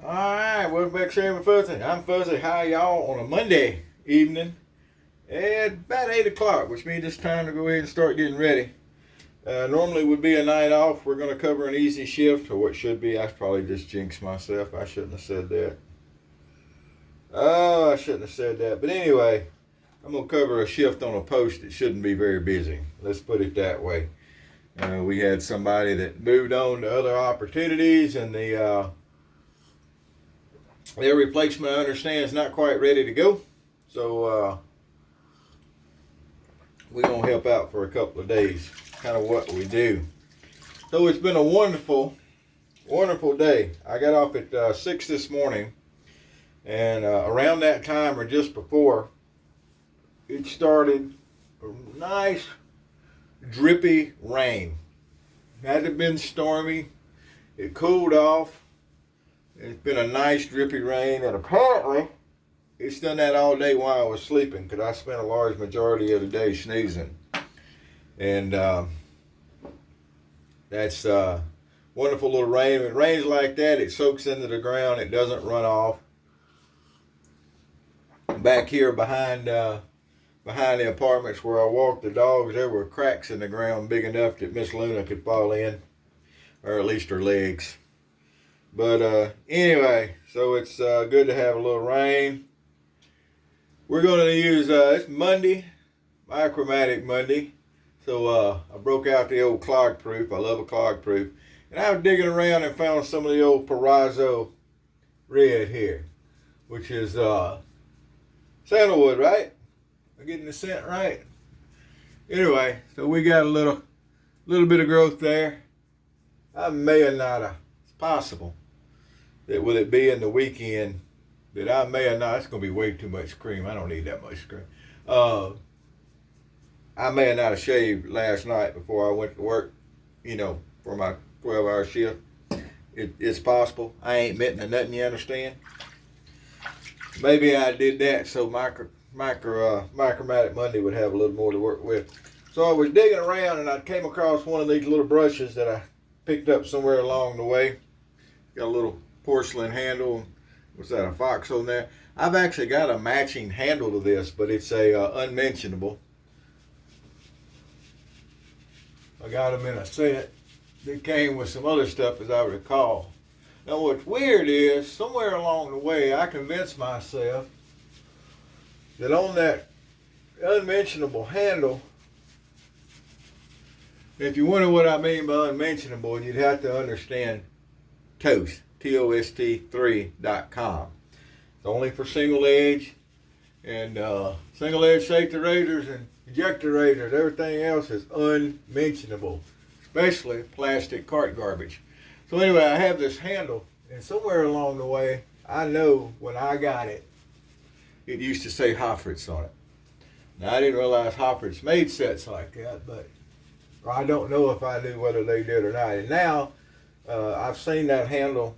Alright, welcome back to Sharing with Fuzzy. I'm Fuzzy. Hi, y'all, on a Monday evening at about 8 o'clock, which means it's time to go ahead and start getting ready. Normally would be a night off. We're going to cover an easy shift, or what should be. I probably just jinxed myself. I shouldn't have said that. Oh, I shouldn't have said that. But anyway, I'm going to cover a shift on a post that shouldn't be very busy. Let's put it that way. We had somebody that moved on to other opportunities, and their replacement, I understand, is not quite ready to go. So we're going to help out for a couple of days, kind of what we do. So it's been a wonderful, wonderful day. I got off at 6 this morning, and around that time or just before, it started a nice drippy rain. Had it been stormy, it cooled off. It's been a nice drippy rain, and apparently it's done that all day while I was sleeping, because I spent a large majority of the day snoozing. And that's wonderful little rain. When it rains like that, it soaks into the ground. It doesn't run off. Back here behind the apartments where I walk the dogs, there were cracks in the ground big enough that Miss Luna could fall in, or at least her legs. But anyway, so it's good to have a little rain. We're going to use, it's Monday, MicroMatic Monday. So I broke out the old Clog Pruf. I love a Clog Pruf. And I was digging around and found some of the old Proraso red here, which is sandalwood, right? Am I getting the scent right? Anyway, so we got a little bit of growth there. I may or not, it's possible that with it being the weekend, that I may or not, it's going to be way too much cream. I don't need that much cream. I may or not have shaved last night before I went to work, for my 12-hour shift. It's possible. I ain't admitting to nothing, you understand? Maybe I did that so MicroMatic Monday would have a little more to work with. So I was digging around and I came across one of these little brushes that I picked up somewhere along the way. Got a little porcelain handle. What's that, a fox on there? I've actually got a matching handle to this, but it's a unmentionable. I got them in a set that came with some other stuff, as I recall. Now what's weird is, somewhere along the way, I convinced myself that on that unmentionable handle, if you wonder what I mean by unmentionable, you'd have to understand Toast, TOST3.com. It's only for single edge, and single edge safety razors and ejector razors. Everything else is unmentionable, especially plastic cart garbage. So anyway, I have this handle, and somewhere along the way, I know when I got it, it used to say Hoffritz on it. Now, I didn't realize Hoffritz made sets like that, but I don't know if I knew whether they did or not. And now, I've seen that handle,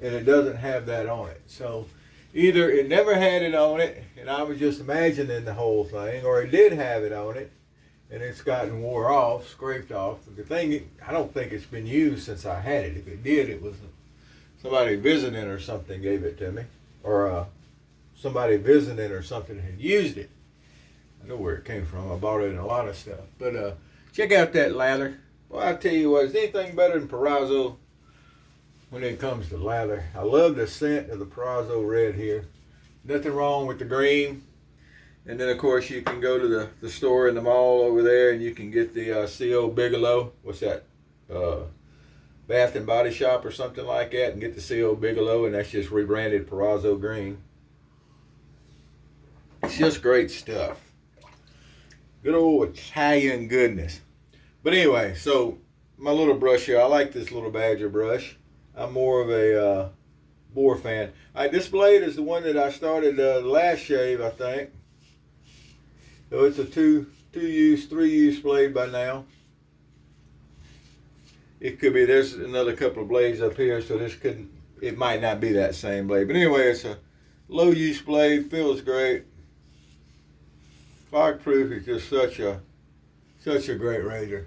and it doesn't have that on it. So either it never had it on it, and I was just imagining the whole thing, or it did have it on it, and it's gotten wore off, scraped off. The thing, I don't think it's been used since I had it. If it did, it was somebody visiting or something gave it to me, or somebody visiting or something had used it. I know where it came from. I bought it in a lot of stuff. But check out that lather. Well, I tell you what, is anything better than Proraso when it comes to lather? I love the scent of the Proraso red here. Nothing wrong with the green. And then, of course, you can go to the store in the mall over there, and you can get the C.O. Bigelow. What's that? Bath and Body Shop or something like that, and get the C.O. Bigelow, and that's just rebranded Proraso green. It's just great stuff. Good old Italian goodness. But anyway, so my little brush here, I like this little Badger brush. I'm more of a boar fan. This blade is the one that I started the last shave, I think. So it's a two-use, three-use blade by now. It could be, there's another couple of blades up here, so it might not be that same blade. But anyway, it's a low-use blade, feels great. Clog Pruf is just such a great razor.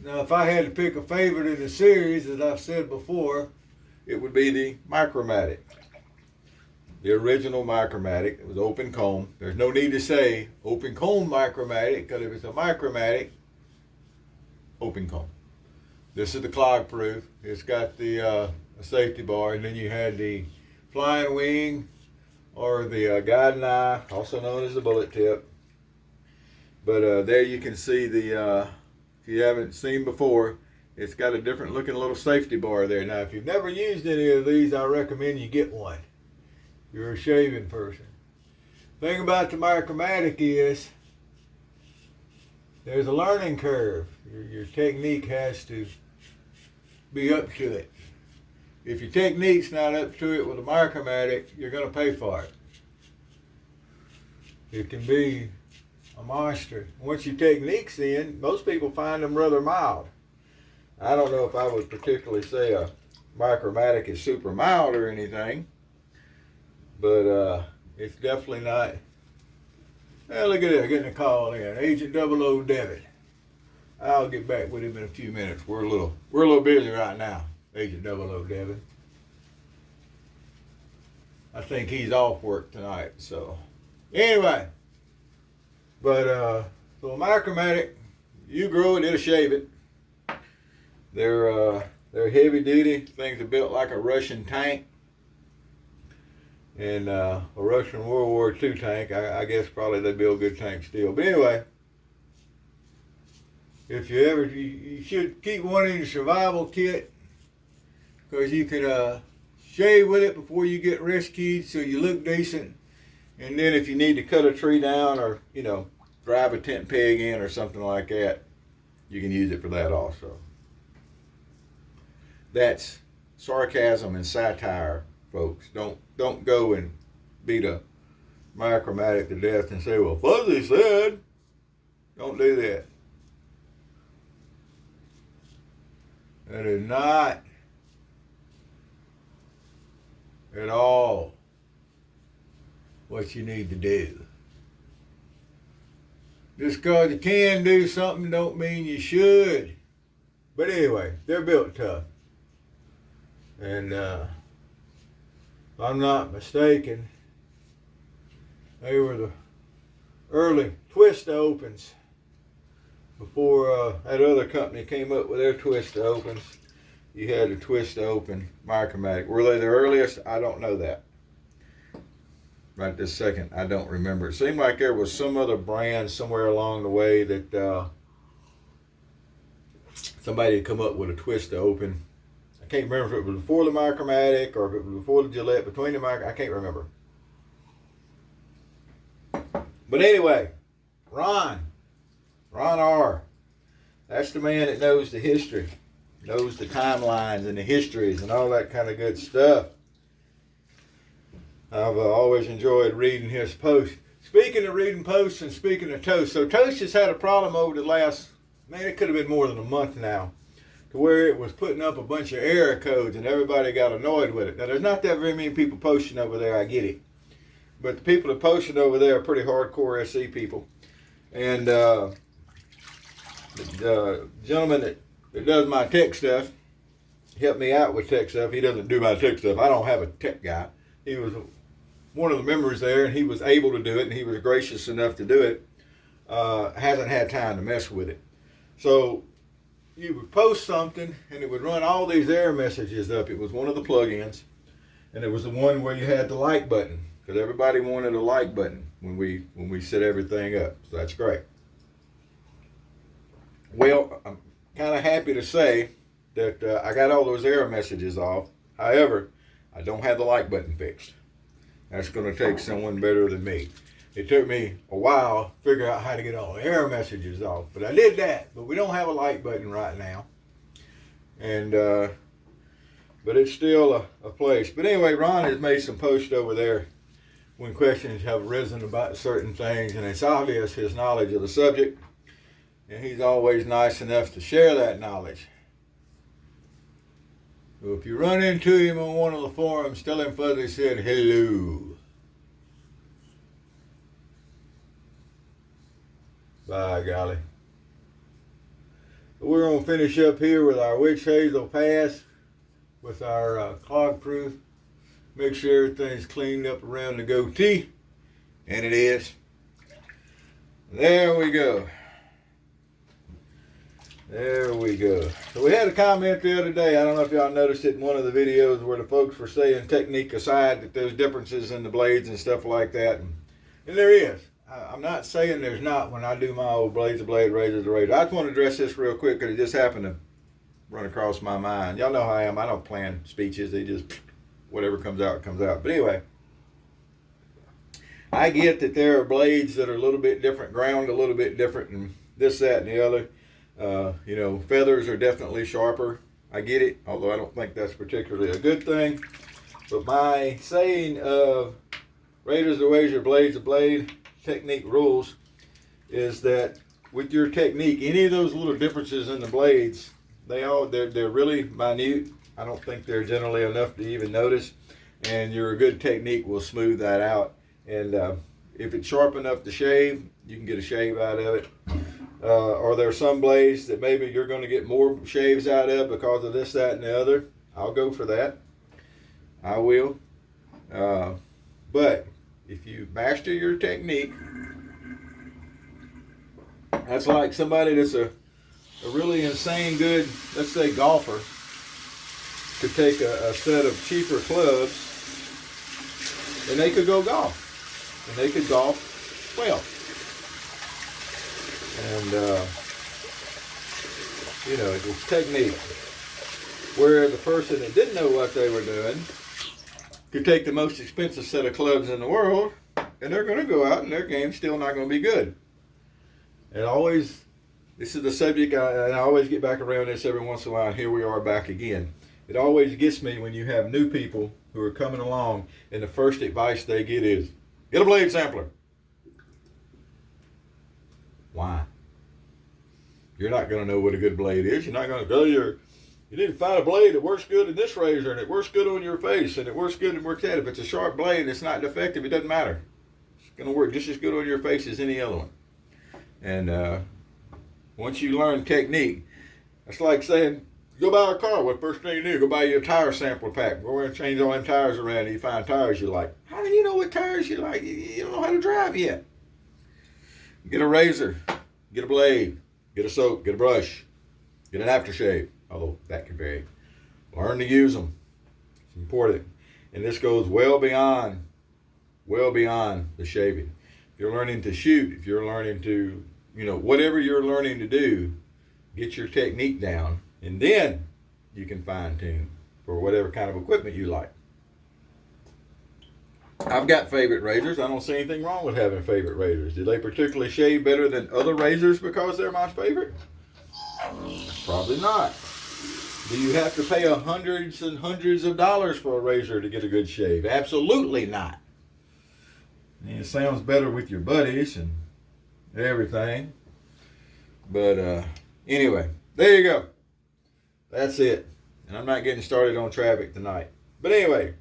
Now, if I had to pick a favorite in the series, as I've said before, it would be the MicroMatic. The original MicroMatic. It was open comb. There's no need to say open comb MicroMatic, because if it's a MicroMatic, open comb. This is the Clog Pruf. It's got the safety bar, and then you had the flying wing, or the guiding eye, also known as the bullet tip. But there you can see the, if you haven't seen before, it's got a different looking little safety bar there. Now, if you've never used any of these, I recommend you get one. If you're a shaving person. The thing about the MicroMatic is, there's a learning curve. Your technique has to be up to it. If your technique's not up to it with a MicroMatic, you're going to pay for it. It can be a monster. Once your technique's in, most people find them rather mild. I don't know if I would particularly say a MicroMatic is super mild or anything, but it's definitely not. Well, look at that, getting a call in. Agent 00 David. I'll get back with him in a few minutes. We're a little busy right now, Agent 00 David. I think he's off work tonight, so anyway. But so a MicroMatic, you grow it, it'll shave it. They're heavy duty. Things are built like a Russian tank. And a Russian World War II tank. I guess probably they build good tanks still. But anyway, if you should keep one in your survival kit, because you can shave with it before you get rescued, so you look decent. And then if you need to cut a tree down, or drive a tent peg in or something like that, you can use it for that also. That's sarcasm and satire, folks. Don't go and beat a MicroMatic to death and say, well, Fuzzy said. Don't do that. That is not at all what you need to do. Just because you can do something don't mean you should. But anyway, they're built tough. And if I'm not mistaken, they were the early twist opens before that other company came up with their twist opens. You had a twist open MicroMatic. Were they the earliest? I don't know that. Right this second, I don't remember. It seemed like there was some other brand somewhere along the way that somebody had come up with a twist to open. I can't remember if it was before the MicroMatic or if it was before the Gillette, between the I can't remember. But anyway, Ron R. That's the man that knows the history, knows the timelines and the histories and all that kind of good stuff. I've always enjoyed reading his posts. Speaking of reading posts and speaking of Toast, so Toast has had a problem over the last, it could have been more than a month now, to where it was putting up a bunch of error codes and everybody got annoyed with it. Now, there's not that very many people posting over there, I get it. But the people that posted over there are pretty hardcore SE people. And the gentleman that does my tech stuff helped me out with tech stuff. He doesn't do my tech stuff. I don't have a tech guy. He was one of the members there, and he was able to do it, and he was gracious enough to do it. Hasn't had time to mess with it. So you would post something, and it would run all these error messages up. It was one of the plugins, and it was the one where you had the like button, because everybody wanted a like button when we set everything up. So that's great. Well, I'm kind of happy to say that I got all those error messages off. However, I don't have the like button fixed. That's going to take someone better than me. It took me a while to figure out how to get all the error messages off, but I did that. But we don't have a like button right now, and but it's still a place. But anyway, Ron has made some posts over there when questions have risen about certain things, and it's obvious his knowledge of the subject, and he's always nice enough to share that knowledge. So if you run into him on one of the forums, tell him Fuzzy said hello. By golly. We're going to finish up here with our Witch Hazel Pass. with our Clog Pruf. Make sure everything's cleaned up around the goatee. And it is. There we go. There we go. So we had a comment the other day. I don't know if y'all noticed it in one of the videos where the folks were saying, technique aside, that there's differences in the blades and stuff like that. And there is. I'm not saying there's not when I do my old blades of blade, razors to razor. I just want to address this real quick because it just happened to run across my mind. Y'all know how I am. I don't plan speeches. They just, whatever comes out, comes out. But anyway, I get that there are blades that are a little bit different, ground a little bit different, and this, that, and the other. Feathers are definitely sharper. I get it, although I don't think that's particularly a good thing. But my saying of razors to razor, blades to blade technique rules is that with your technique, any of those little differences in the blades, they're really minute. I don't think they're generally enough to even notice, and your good technique will smooth that out. And if it's sharp enough to shave, you can get a shave out of it. Or there are some blades that maybe you're going to get more shaves out of because of this, that, and the other. I'll go for that. I will. But if you master your technique, that's like somebody that's a really insane good, let's say, golfer, could take a set of cheaper clubs and they could go golf. And they could golf well. And, it's technique. Where the person that didn't know what they were doing could take the most expensive set of clubs in the world, and they're going to go out and their game's still not going to be good. And always, this is the subject, and I always get back around this every once in a while, and here we are back again. It always gets me when you have new people who are coming along, and the first advice they get is, get a blade sampler. Why? You're not going to know what a good blade is. You're not going to go you didn't find a blade that works good in this razor, and it works good on your face, and it works good and works that. If it's a sharp blade and it's not defective, it doesn't matter. It's going to work just as good on your face as any other one. And once you learn technique, it's like saying, go buy a car. What first thing you do? Go buy you a tire sampler pack. Go and change all them tires around, and you find tires you like. How do you know what tires you like? You don't know how to drive yet. Get a razor, get a blade, get a soap, get a brush, get an aftershave, although that can vary. Learn to use them. It's important. And this goes well beyond the shaving. If you're learning to shoot, if you're learning to, whatever you're learning to do, get your technique down, and then you can fine tune for whatever kind of equipment you like. I've got favorite razors. I don't see anything wrong with having favorite razors. Do they particularly shave better than other razors because they're my favorite? Probably not. Do you have to pay hundreds and hundreds of dollars for a razor to get a good shave? Absolutely not. And it sounds better with your buddies and everything. But anyway, there you go. That's it. And I'm not getting started on traffic tonight. But anyway,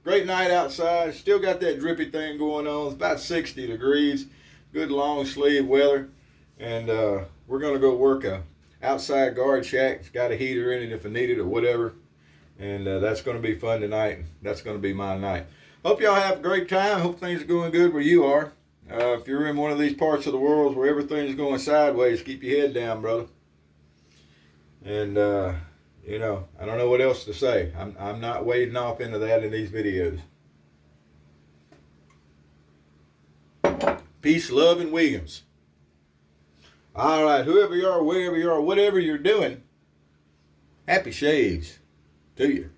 great night outside. Still got that drippy thing going on. It's about 60 degrees. Good long sleeve weather. And we're going to go work a outside guard shack. It's got a heater in it if I need it or whatever. And that's going to be fun tonight. That's going to be my night. Hope y'all have a great time. Hope things are going good where you are. If you're in one of these parts of the world where everything's going sideways, keep your head down, brother. And, I don't know what else to say. I'm not wading off into that in these videos. Peace, love, and Williams. All right, whoever you are, wherever you are, whatever you're doing, happy shaves to you.